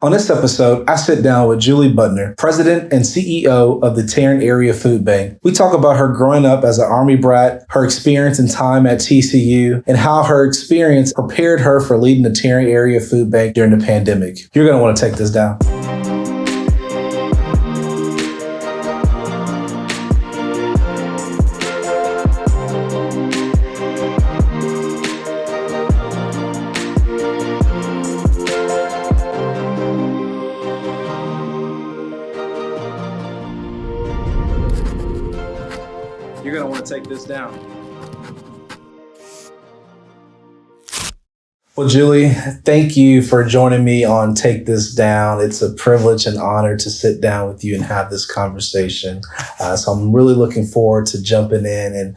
On this episode, I sit down with Julie Butner, President and CEO of the Tarrant Area Food Bank. We talk about her growing up as an Army brat, her experience and time at TCU, and how her experience prepared her for leading the Tarrant Area Food Bank during the pandemic. You're going to want to take this down. You're going to want to take this down. Well, Julie, thank you for joining me on Take This Down. It's a privilege and honor to sit down with you and have this conversation. So I'm really looking forward to jumping in and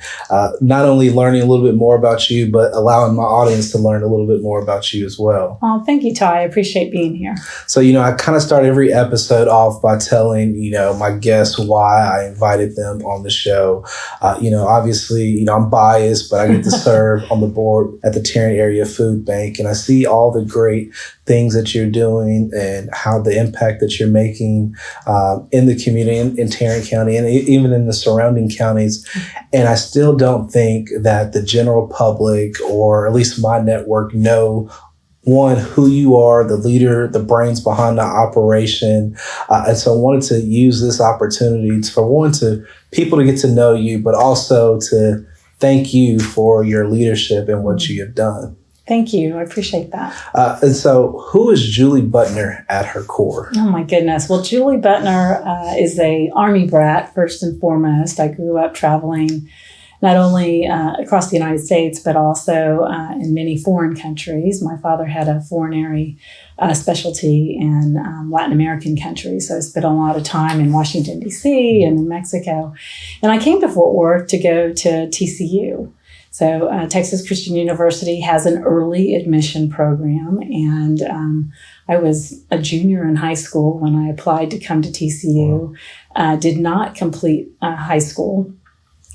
not only learning a little bit more about you, but allowing my audience to learn a little bit more about you as well. Oh, thank you, Ty. I appreciate being here. So, I kind of start every episode off by telling, my guests why I invited them on the show. Obviously, I'm biased, but I get to serve on the board at the Tarrant Area Food Bank. And I see all the great things that you're doing and how the impact that you're making in the community in Tarrant County and even in the surrounding counties. And I still don't think that the general public, or at least my network, know one, who you are, the leader, the brains behind the operation. And so I wanted to use this opportunity for people to get to know you, but also to thank you for your leadership and what you have done. Thank you. I appreciate that. And so who is Julie Butner at her core? Oh, my goodness. Well, Julie Butner is a Army brat, first and foremost. I grew up traveling not only across the United States, but also in many foreign countries. My father had a foreignary specialty in Latin American countries. So I spent a lot of time in Washington, D.C. and in Mexico. And I came to Fort Worth to go to TCU. So Texas Christian University has an early admission program, and I was a junior in high school when I applied to come to TCU. Did not complete high school.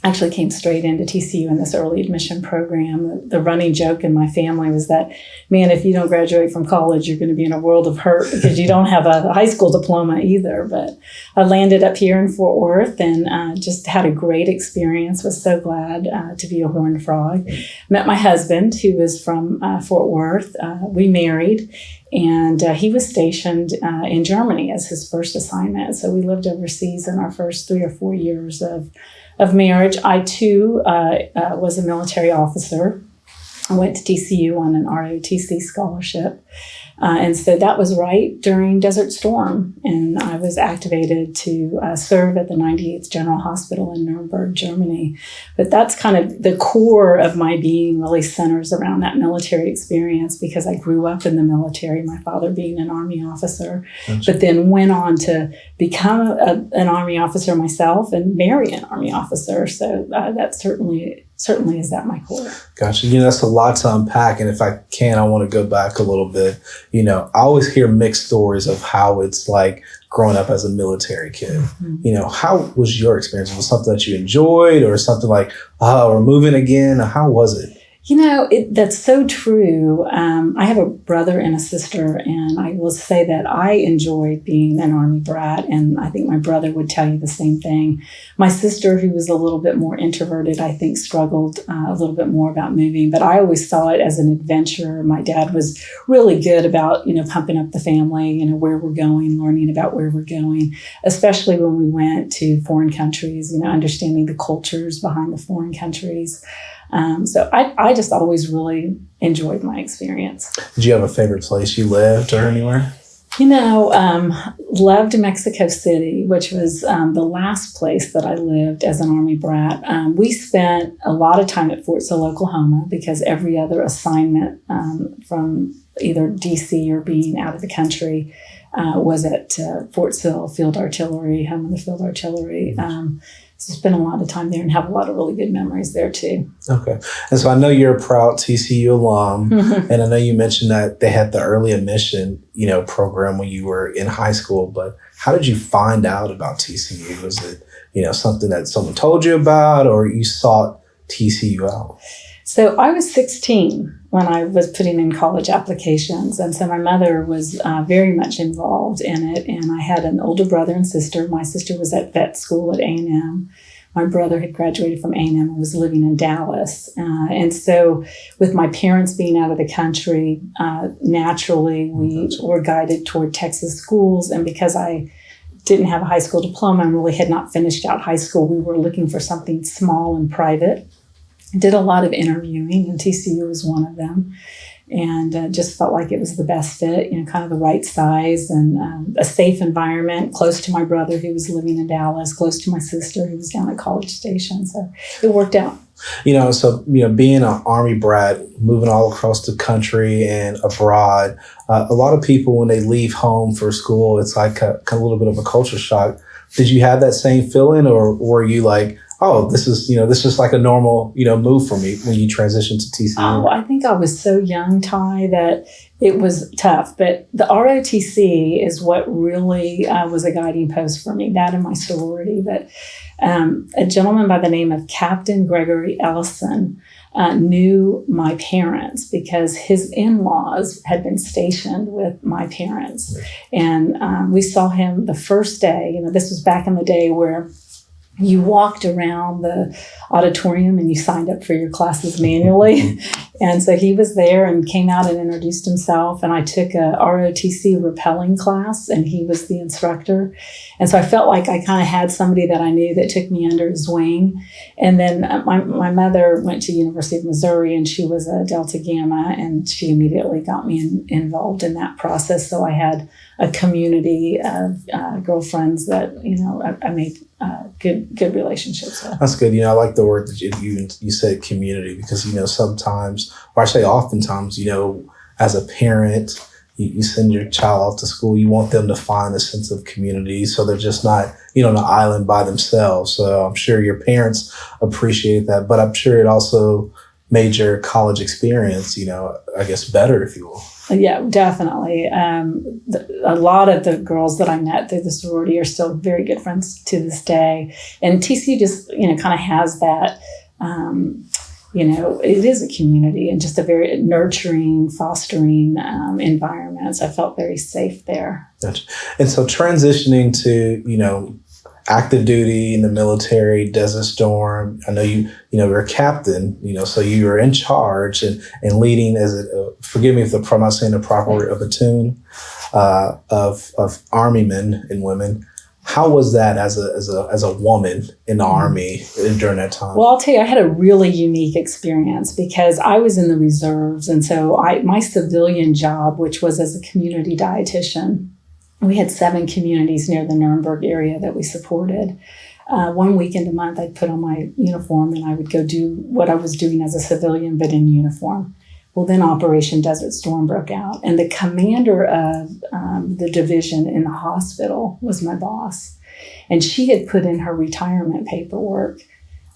Actually came straight into TCU in this early admission program. The running joke in my family was that, man, if you don't graduate from college, you're going to be in a world of hurt because you don't have a high school diploma either. But I landed up here in Fort Worth and just had a great experience. Was so glad to be a Horned Frog. Met my husband, who was from Fort Worth. We married, and he was stationed in Germany as his first assignment. So we lived overseas in our first 3 or 4 years of marriage. I, too, was a military officer. I went to TCU on an ROTC scholarship. And so that was right during Desert Storm. And I was activated to serve at the 98th General Hospital in Nuremberg, Germany. But that's kind of the core of my being, really centers around that military experience, because I grew up in the military, my father being an Army officer, but then went on to become an Army officer myself and marry an Army officer. So that certainly is at my core. Gotcha. That's a lot to unpack. And if I can, I want to go back a little bit. I always hear mixed stories of how it's like growing up as a military kid. Mm-hmm. How was your experience? Was it something that you enjoyed, or something like, we're moving again? How was it? That's so true. I have a brother and a sister, and I will say that I enjoyed being an Army brat, and I think my brother would tell you the same thing. My sister, who was a little bit more introverted, I think struggled a little bit more about moving, but I always saw it as an adventure. My dad was really good about, pumping up the family, where we're going, learning about where we're going, especially when we went to foreign countries, understanding the cultures behind the foreign countries. So I just always really enjoyed my experience. Did you have a favorite place you lived or anywhere? Loved Mexico City, which was the last place that I lived as an Army brat. We spent a lot of time at Fort Sill, Oklahoma, because every other assignment from either DC or being out of the country was at Fort Sill Field Artillery, home of the Field Artillery. So spent a lot of time there and have a lot of really good memories there too. Okay. And so I know you're a proud TCU alum, and I know you mentioned that they had the early admission, program when you were in high school, but how did you find out about TCU? Was it, something that someone told you about, or you sought TCU out? So I was 16 when I was putting in college applications. And so my mother was very much involved in it. And I had an older brother and sister. My sister was at vet school at A&M. My brother had graduated from A&M and was living in Dallas. And so with my parents being out of the country, naturally we were guided toward Texas schools. And because I didn't have a high school diploma and really had not finished out high school, we were looking for something small and private. Did a lot of interviewing, and TCU was one of them. And just felt like it was the best fit, kind of the right size and a safe environment, close to my brother who was living in Dallas, close to my sister who was down at College Station. So it worked out. Being an Army brat, moving all across the country and abroad, a lot of people, when they leave home for school, it's like a little bit of a culture shock. Did you have that same feeling, or were you like, oh, this is like a normal, move for me when you transitioned to TCU? Oh, I think I was so young, Ty, that it was tough. But the ROTC is what really was a guiding post for me, that and my sorority. But a gentleman by the name of Captain Gregory Ellison knew my parents because his in-laws had been stationed with my parents. And we saw him the first day. This was back in the day where you walked around the auditorium and you signed up for your classes manually. And so he was there and came out and introduced himself. And I took a ROTC rappelling class and he was the instructor. And so I felt like I kind of had somebody that I knew that took me under his wing. And then my mother went to University of Missouri and she was a Delta Gamma, and she immediately got me involved in that process. So I had a community of girlfriends that, I made good relationships with. That's good. I like the word that you said, community, because, sometimes, or I say oftentimes, as a parent, you send your child off to school, you want them to find a sense of community so they're just not, on an island by themselves. So I'm sure your parents appreciate that, but I'm sure it also made your college experience, I guess better, if you will. Yeah, definitely. A lot of the girls that I met through the sorority are still very good friends to this day. And TCU just, kind of has that, it is a community and just a very nurturing, fostering environment. So I felt very safe there. Gotcha. And so transitioning to, active duty in the military, Desert Storm. I know you're a captain, so you were in charge and leading forgive me if I'm not saying the proper word, a platoon of Army men and women. How was that as a woman in the Army during that time? Well, I'll tell you, I had a really unique experience because I was in the reserves. And so my civilian job, which was as a community dietitian, we had 7 communities near the Nuremberg area that we supported. 1 weekend a month, I'd put on my uniform and I would go do what I was doing as a civilian, but in uniform. Well, then Operation Desert Storm broke out, and the commander of the division in the hospital was my boss. And she had put in her retirement paperwork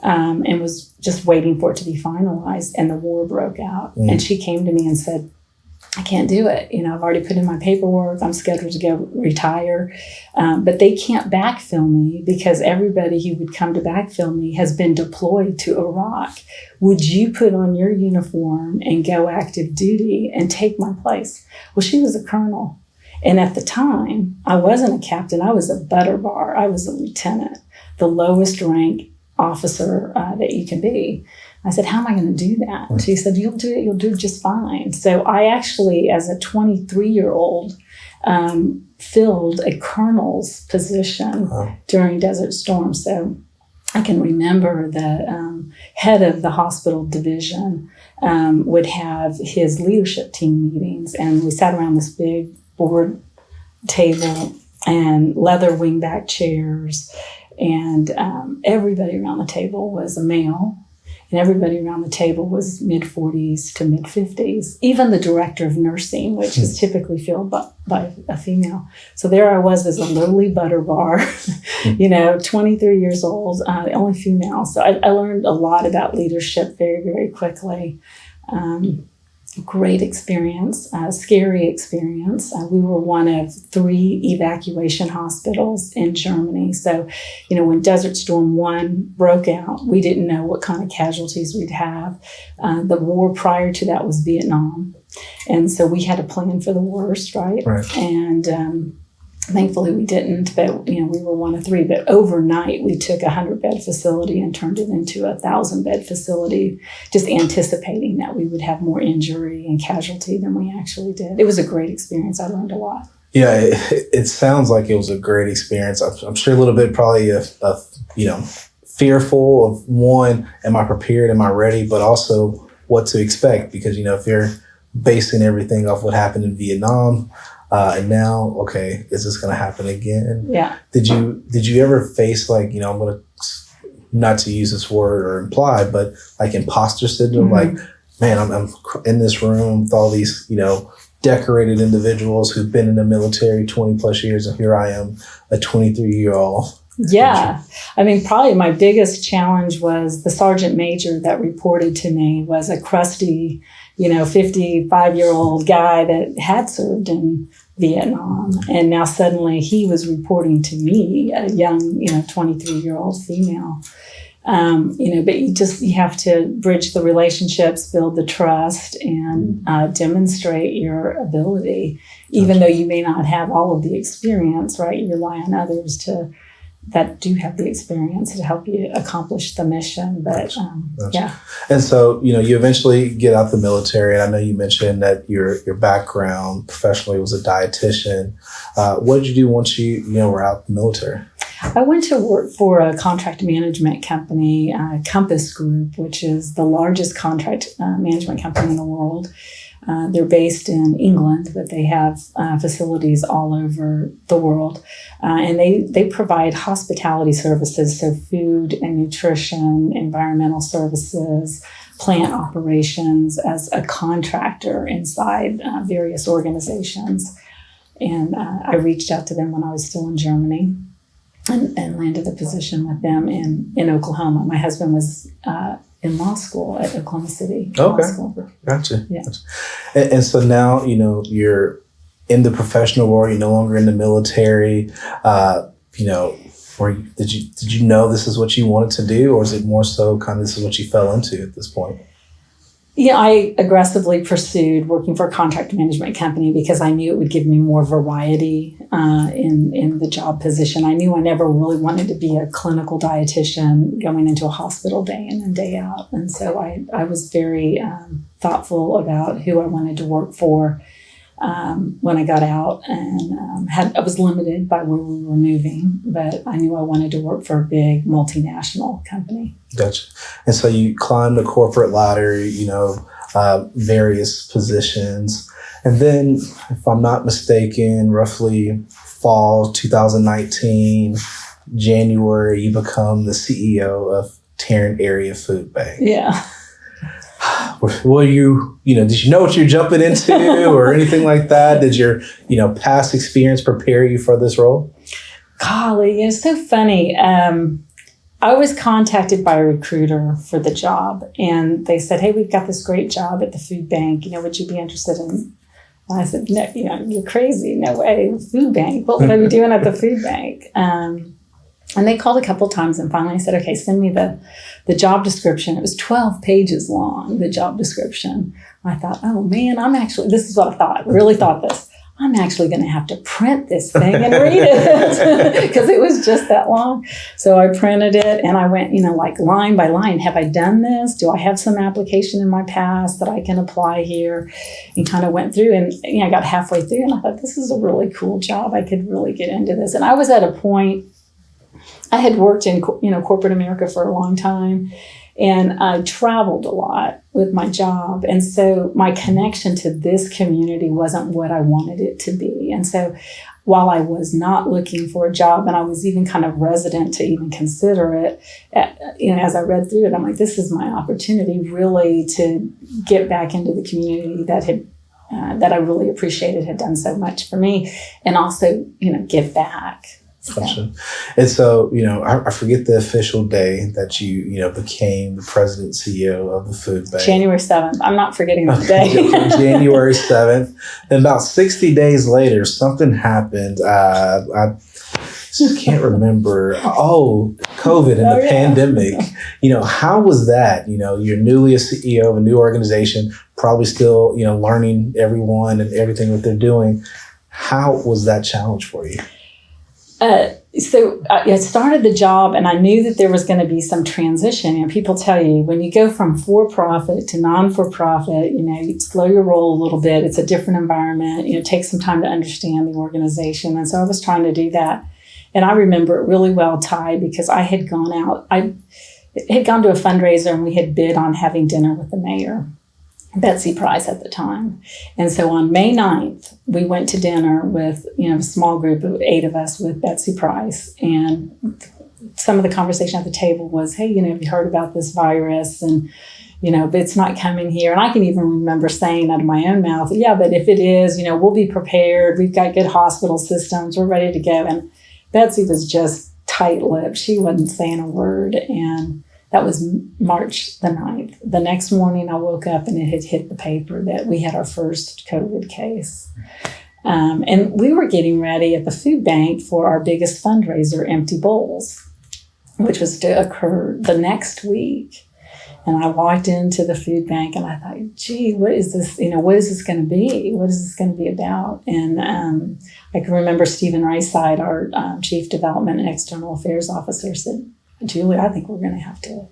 and was just waiting for it to be finalized, and the war broke out. And she came to me and said, I can't do it. I've already put in my paperwork. I'm scheduled to go retire. But they can't backfill me because everybody who would come to backfill me has been deployed to Iraq. Would you put on your uniform and go active duty and take my place? Well, she was a colonel. And at the time, I wasn't a captain. I was a butter bar. I was a lieutenant, the lowest rank officer that you can be. I said, how am I going to do that? And she said, you'll do it. You'll do just fine. So I actually, as a 23-year-old, filled a colonel's position during Desert Storm. So I can remember the head of the hospital division would have his leadership team meetings. And we sat around this big board table and leather wingback chairs. And everybody around the table was a male. And everybody around the table was mid-40s to mid-50s. Even the director of nursing, which is typically filled by a female. So there I was as a lowly butter bar, 23 years old, the only female. So I learned a lot about leadership very, very quickly. Great experience, scary experience. We were one of 3 evacuation hospitals in Germany. So, when Desert Storm 1 broke out, we didn't know what kind of casualties we'd have. The war prior to that was Vietnam. And so we had to plan for the worst, right? And thankfully we didn't, but we were one of 3. But overnight we took a 100-bed facility and turned it into a 1,000-bed facility, just anticipating that we would have more injury and casualty than we actually did. It was a great experience. I learned a lot. Yeah, it sounds like it was a great experience. I'm sure a little bit probably of fearful of, one, am I prepared? Am I ready? But also what to expect, because if you're basing everything off what happened in Vietnam. And now, okay, is this going to happen again? Yeah. Did you ever face I'm going to, not to use this word or imply, but like imposter syndrome? Like, man, I'm in this room with all these, decorated individuals who've been in the military 20 plus years, and here I am, a 23-year-old. Yeah. I mean, probably my biggest challenge was the sergeant major that reported to me was a crusty, 55-year-old guy that had served in Vietnam. And now suddenly he was reporting to me, a young, 23-year-old female. But you have to bridge the relationships, build the trust, and demonstrate your ability, even though you may not have all of the experience, right? You rely on others that do have the experience to help you accomplish the mission. But yeah. And so, you eventually get out the military, and I know you mentioned that your background professionally was a dietitian. What did you do once you were out the military? I went to work for a contract management company, Compass Group, which is the largest contract management company in the world. They're based in England, but they have facilities all over the world. And they provide hospitality services, so food and nutrition, environmental services, plant operations as a contractor inside various organizations. And I reached out to them when I was still in Germany and landed a position with them in Oklahoma. My husband was in law school at Oklahoma City. Okay. Gotcha. Yeah. Gotcha. And so now, you're in the professional world, you're no longer in the military. Did you know this is what you wanted to do, or is it more so kind of this is what you fell into at this point? Yeah, I aggressively pursued working for a contract management company because I knew it would give me more variety in the job position. I knew I never really wanted to be a clinical dietitian going into a hospital day in and day out. And so I was very thoughtful about who I wanted to work for when I got out, and I was limited by where we were moving, but I knew I wanted to work for a big multinational company. Gotcha. And so you climbed the corporate ladder, various positions. And then, if I'm not mistaken, roughly fall 2019, January, you become the CEO of Tarrant Area Food Bank. Yeah. Well, did you know what you're jumping into or anything like that? Did your, past experience prepare you for this role? Golly, it's so funny. I was contacted by a recruiter for the job, and they said, "Hey, we've got this great job at the food bank. Would you be interested in?" And I said, "No, you're crazy. No way. Food bank. What would I be doing at the food bank?" And they called a couple of times, and finally I said, "Okay, send me the job description." It was 12 pages long, the job description. I thought, oh man, this is what I thought. Really thought this. I'm actually going to have to print this thing and read it because it was just that long. So I printed it and I went, like line by line. Have I done this? Do I have some application in my past that I can apply here? And kind of went through, and I got halfway through and I thought, this is a really cool job. I could really get into this. And I was at a point, I had worked in, corporate America for a long time, and I traveled a lot with my job. And so my connection to this community wasn't what I wanted it to be. And so while I was not looking for a job, and I was even kind of resident to even consider it, as I read through it, I'm like, this is my opportunity really to get back into the community that I really appreciated, had done so much for me, and also, give back. Gotcha. And so, I forget the official day that you became the president and CEO of the food bank. January 7th. I'm not forgetting the day. January 7th. And about 60 days later, something happened. I just can't remember. Oh, COVID and the pandemic. How was that? You're newly a CEO of a new organization, probably still, learning everyone and everything that they're doing. How was that challenge for you? So I started the job and I knew that there was going to be some transition. People tell you when you go from for-profit to non-for-profit, you slow your roll a little bit. It's a different environment. It takes some time to understand the organization. And so I was trying to do that. And I remember it really well, Ty, because I had gone out. I had gone to a fundraiser and we had bid on having dinner with the mayor, Betsy Price at the time. And so on May 9th, we went to dinner with, a small group of 8 of us with Betsy Price. And some of the conversation at the table was, hey, have you heard about this virus? And, it's not coming here. And I can even remember saying out of my own mouth, yeah, but if it is, we'll be prepared. We've got good hospital systems. We're ready to go. And Betsy was just tight-lipped. She wasn't saying a word. And that was March the 9th. The next morning I woke up and it had hit the paper that we had our first COVID case. And we were getting ready at the food bank for our biggest fundraiser, Empty Bowls, which was to occur the next week. And I walked into the food bank and I thought, gee, what is this? What is this going to be? What is this going to be about? And I can remember Stephen Rayside, our Chief Development and External Affairs Officer, said, Julie, I think we're going to have to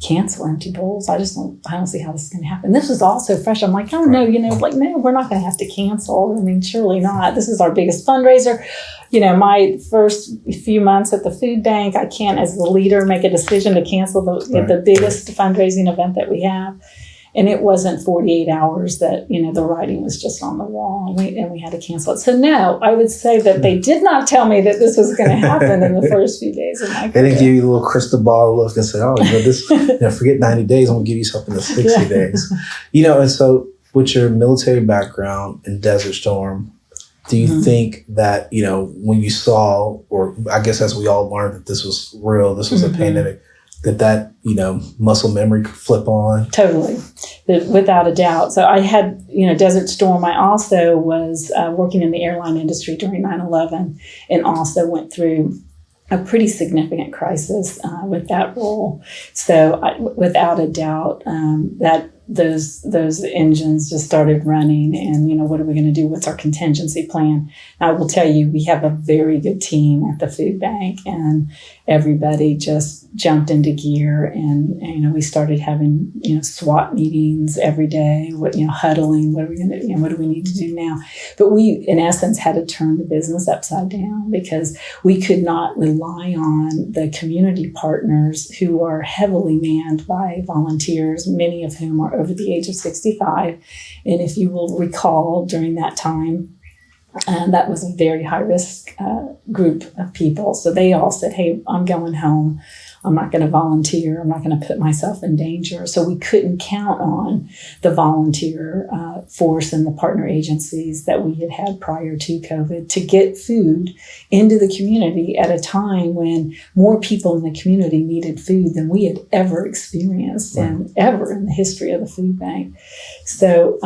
cancel Empty Bowls. I don't see how this is going to happen. This was also fresh. I'm like, oh no, no, we're not going to have to cancel. Surely not. This is our biggest fundraiser. My first few months at the food bank, I can't, as the leader, make a decision to cancel the biggest fundraising event that we have. And it wasn't 48 hours that, the writing was just on the wall and we had to cancel it. So no, I would say that they did not tell me that this was going to happen in the first few days of my career. They didn't give you a little crystal ball look and say, forget 90 days, I'm going to give you something in 60 days. And so with your military background in Desert Storm, do you think that, when you saw, or I guess as we all learned that this was real, this was a pandemic, that muscle memory could flip on? Totally, without a doubt. So I had, Desert Storm. I also was working in the airline industry during 9/11 and also went through a pretty significant crisis with that role. So without a doubt, that those engines just started running and, what are we going to do? What's our contingency plan? I will tell you, we have a very good team at the food bank and everybody just jumped into gear and we started having, SWAT meetings every day, huddling, what are we going to, what do we need to do now? But we, in essence, had to turn the business upside down because we could not rely on the community partners who are heavily manned by volunteers, many of whom are over the age of 65. And if you will recall, during that time, that was a very high-risk group of people. So they all said, hey, I'm going home. I'm not going to volunteer. I'm not going to put myself in danger. So we couldn't count on the volunteer force and the partner agencies that we had had prior to COVID to get food into the community at a time when more people in the community needed food than we had ever experienced and ever in the history of the food bank. So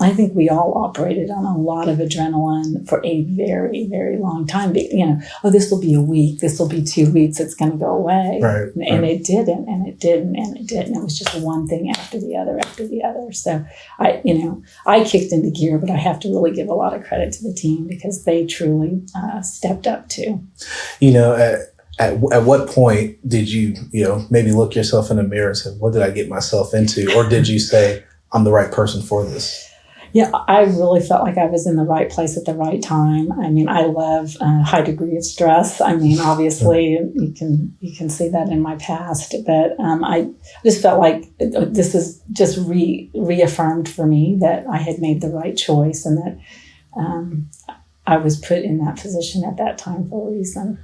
I think we all operated on a lot of adrenaline for a very, very long time. This will be a week. This will be 2 weeks. It's going to go away. Right. And it didn't, and it didn't, and it didn't. It was just one thing after the other, after the other. So I kicked into gear, but I have to really give a lot of credit to the team because they truly stepped up too. At what point did you, maybe look yourself in the mirror and say, what did I get myself into? Or did you say, I'm the right person for this? Yeah, I really felt like I was in the right place at the right time. I love a high degree of stress. Obviously, you can see that in my past, but I just felt like this is just reaffirmed for me that I had made the right choice and that I was put in that position at that time for a reason.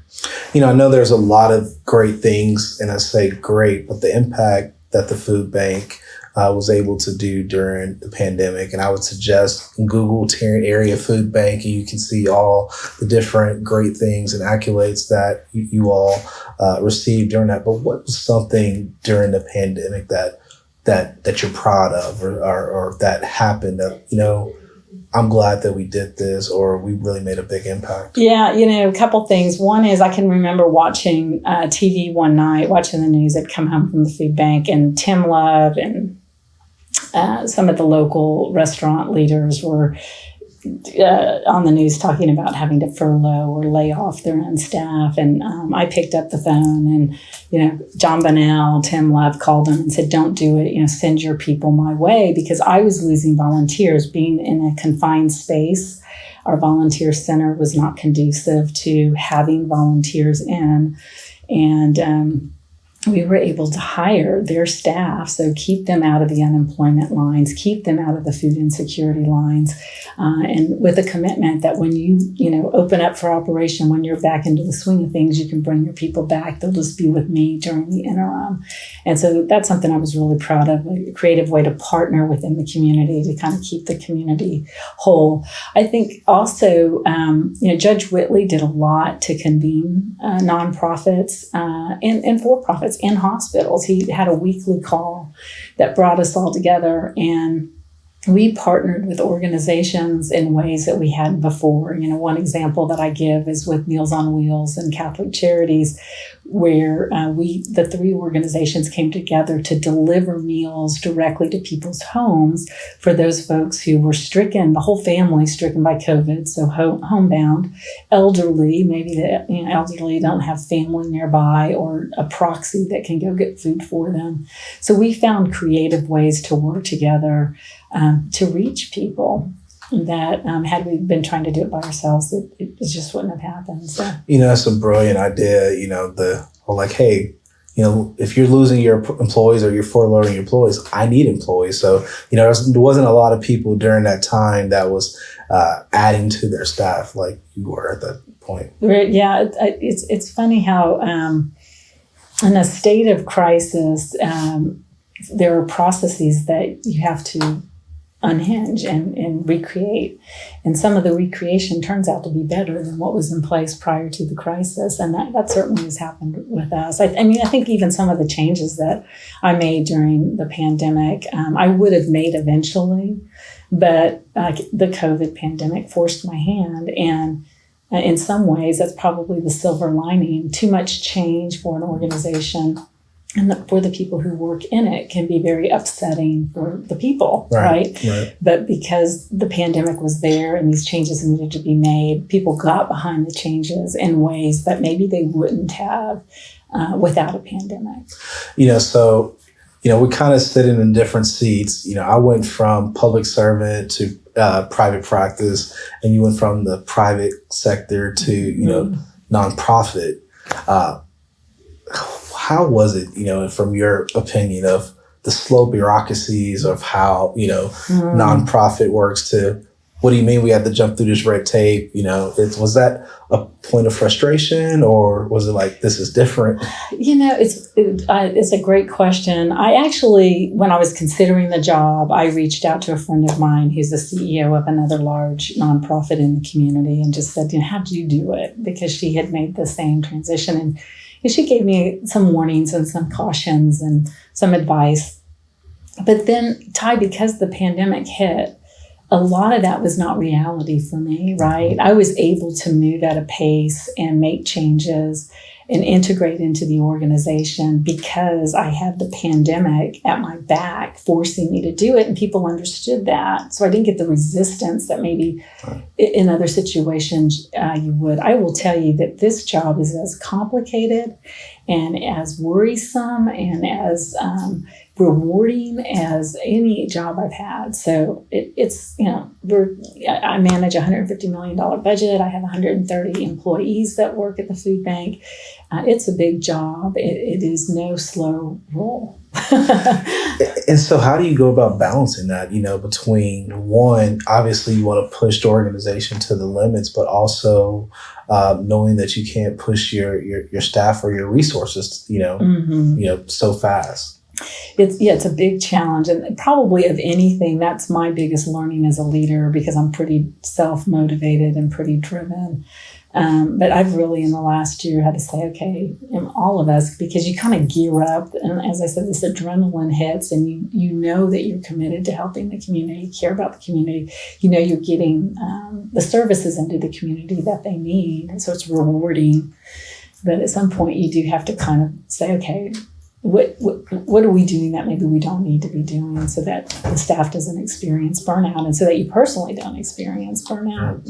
I know there's a lot of great things, and I say great, but the impact that the food bank was able to do during the pandemic. And I would suggest Google Tarrant Area Food Bank, and you can see all the different great things and accolades that you all received during that. But what was something during the pandemic that you're proud of, or that happened that, I'm glad that we did this, or we really made a big impact? Yeah, a couple things. One is I can remember watching TV one night, watching the news. I'd come home from the food bank, and Tim Love and some of the local restaurant leaders were on the news talking about having to furlough or lay off their own staff. And I picked up the phone, and, John Bonnell, Tim Love called them and said, don't do it, send your people my way, because I was losing volunteers. Being in a confined space, our volunteer center was not conducive to having volunteers in. And we were able to hire their staff, so keep them out of the unemployment lines, keep them out of the food insecurity lines, and with a commitment that when you open up for operation, when you're back into the swing of things, you can bring your people back. They'll just be with me during the interim. And so that's something I was really proud of, a creative way to partner within the community to kind of keep the community whole. I think also, Judge Whitley did a lot to convene nonprofits and for-profits and hospitals. He had a weekly call that brought us all together, and we partnered with organizations in ways that we hadn't before. One example that I give is with Meals on Wheels and Catholic Charities, where the three organizations came together to deliver meals directly to people's homes for those folks who were stricken, the whole family stricken by COVID, so homebound, elderly, maybe the elderly don't have family nearby or a proxy that can go get food for them. So we found creative ways to work together to reach people that had we been trying to do it by ourselves, it just wouldn't have happened. So. That's a brilliant idea. Hey, if you're losing your employees or you're furloughing your employees, I need employees. So, there wasn't a lot of people during that time that was adding to their staff like you were at that point. Yeah, it's funny how in a state of crisis, there are processes that you have to unhinge and recreate. And some of the recreation turns out to be better than what was in place prior to the crisis. And that certainly has happened with us. I think even some of the changes that I made during the pandemic, I would have made eventually, but the COVID pandemic forced my hand. And in some ways, that's probably the silver lining. Too much change for an organization and for the people who work in it can be very upsetting for the people, right? But because the pandemic was there and these changes needed to be made, people got behind the changes in ways that maybe they wouldn't have without a pandemic. So we kind of sit in different seats. I went from public servant to private practice, and you went from the private sector to, nonprofit. How was it, from your opinion, of the slow bureaucracies of how, nonprofit works to, what do you mean we had to jump through this red tape? Was that a point of frustration, or was it like, this is different? It's a great question. I actually, when I was considering the job, I reached out to a friend of mine who's the CEO of another large nonprofit in the community and just said, how did you do it? Because she had made the same transition. And she gave me some warnings and some cautions and some advice. But then, Ty, because the pandemic hit, a lot of that was not reality for me, right? I was able to move at a pace and make changes and integrate into the organization because I had the pandemic at my back forcing me to do it, and people understood that. So I didn't get the resistance that maybe in other situations you would. I will tell you that this job is as complicated and as worrisome and as rewarding as any job I've had. So I manage a $150 million budget. I have 130 employees that work at the food bank. It's a big job. It is no slow roll. And so how do you go about balancing that, between one, obviously you want to push the organization to the limits, but also knowing that you can't push your staff or your resources, so fast? It's a big challenge, and probably of anything, that's my biggest learning as a leader, because I'm pretty self-motivated and pretty driven. But I've really, in the last year, had to say, okay, and all of us, because you kind of gear up, and as I said, this adrenaline hits, and you know that you're committed to helping the community, care about the community. You know you're getting the services into the community that they need, so it's rewarding. But at some point, you do have to kind of say, okay, what are we doing that maybe we don't need to be doing, so that the staff doesn't experience burnout, and so that you personally don't experience burnout.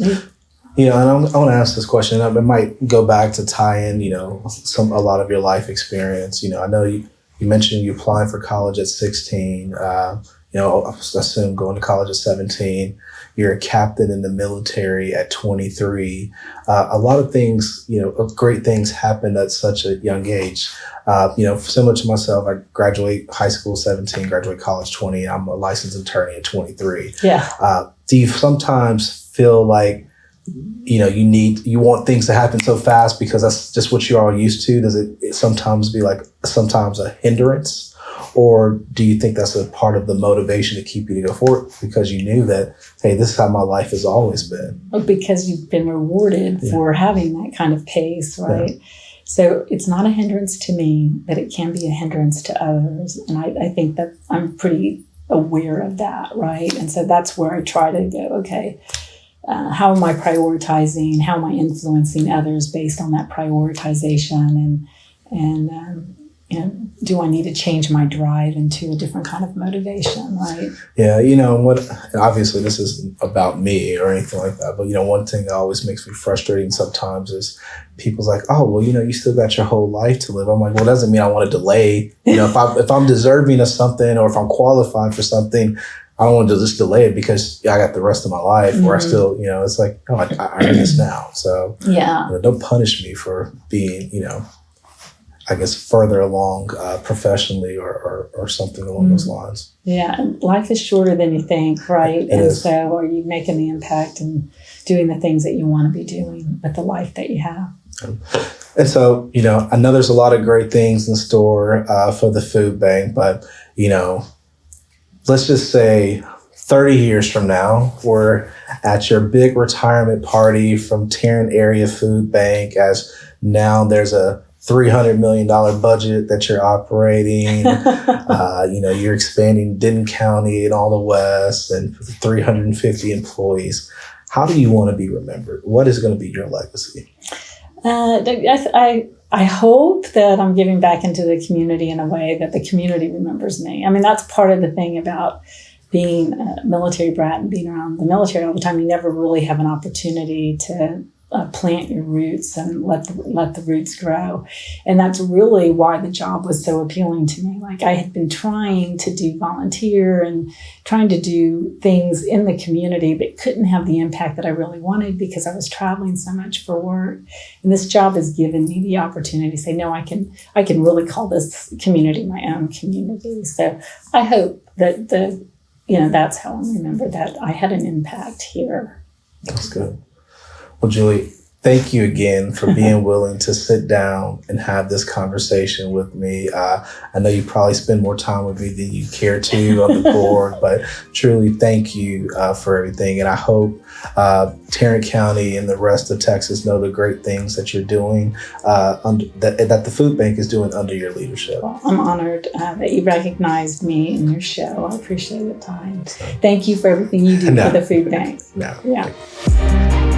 And I want to ask this question. It might go back to tie in, a lot of your life experience. I know you mentioned you applying for college at 16. I assume going to college at 17. You're a captain in the military at 23. A lot of things, great things happened at such a young age. Similar to myself, I graduate high school 17, graduate college 20. I'm a licensed attorney at 23. Yeah. Do you sometimes feel like, you want things to happen so fast because that's just what you're all used to? Does it sometimes be like sometimes a hindrance? Or do you think that's a part of the motivation to keep you to go forward because you knew that, hey, this is how my life has always been? Because you've been rewarded for having that kind of pace, right? Yeah. So it's not a hindrance to me, but it can be a hindrance to others. And I think that I'm pretty aware of that, right? And so that's where I try to go, okay, how am I prioritizing? How am I influencing others based on that prioritization? And do I need to change my drive into a different kind of motivation, right? Yeah, obviously this isn't about me or anything like that, but one thing that always makes me frustrating sometimes is people's like, oh, well, you still got your whole life to live. I'm like, well, it doesn't mean I want to delay. If I'm deserving of something or if I'm qualified for something, I don't want to just delay it because I got the rest of my life where I still, it's like, no, I earn this now. So don't punish me for being, I guess further along professionally or something along those lines. Yeah, life is shorter than you think, right? So are you making the impact and doing the things that you want to be doing with the life that you have? And so, I know there's a lot of great things in store for the food bank, but, let's just say 30 years from now, we're at your big retirement party from Tarrant Area Food Bank, as now there's a $300 million budget that you're operating. You're expanding Denton County and all the West and 350 employees. How do you want to be remembered? What is going to be your legacy? I hope that I'm giving back into the community in a way that the community remembers me. I mean, that's part of the thing about being a military brat and being around the military all the time. You never really have an opportunity to plant your roots and let the roots grow. And that's really why the job was so appealing to me. Like, I had been trying to do volunteer and trying to do things in the community, but couldn't have the impact that I really wanted because I was traveling so much for work. And this job has given me the opportunity to say, no, I can really call this community my own community. So I hope that that's how I'm remembered, that I had an impact here. That's good. Well, Julie, thank you again for being willing to sit down and have this conversation with me. I know you probably spend more time with me than you care to on the board, but truly thank you for everything. And I hope Tarrant County and the rest of Texas know the great things that you're doing, that the food bank is doing under your leadership. Well, I'm honored that you recognized me in your show. I appreciate the time. Thank you for everything you do for the food bank. No. Yeah.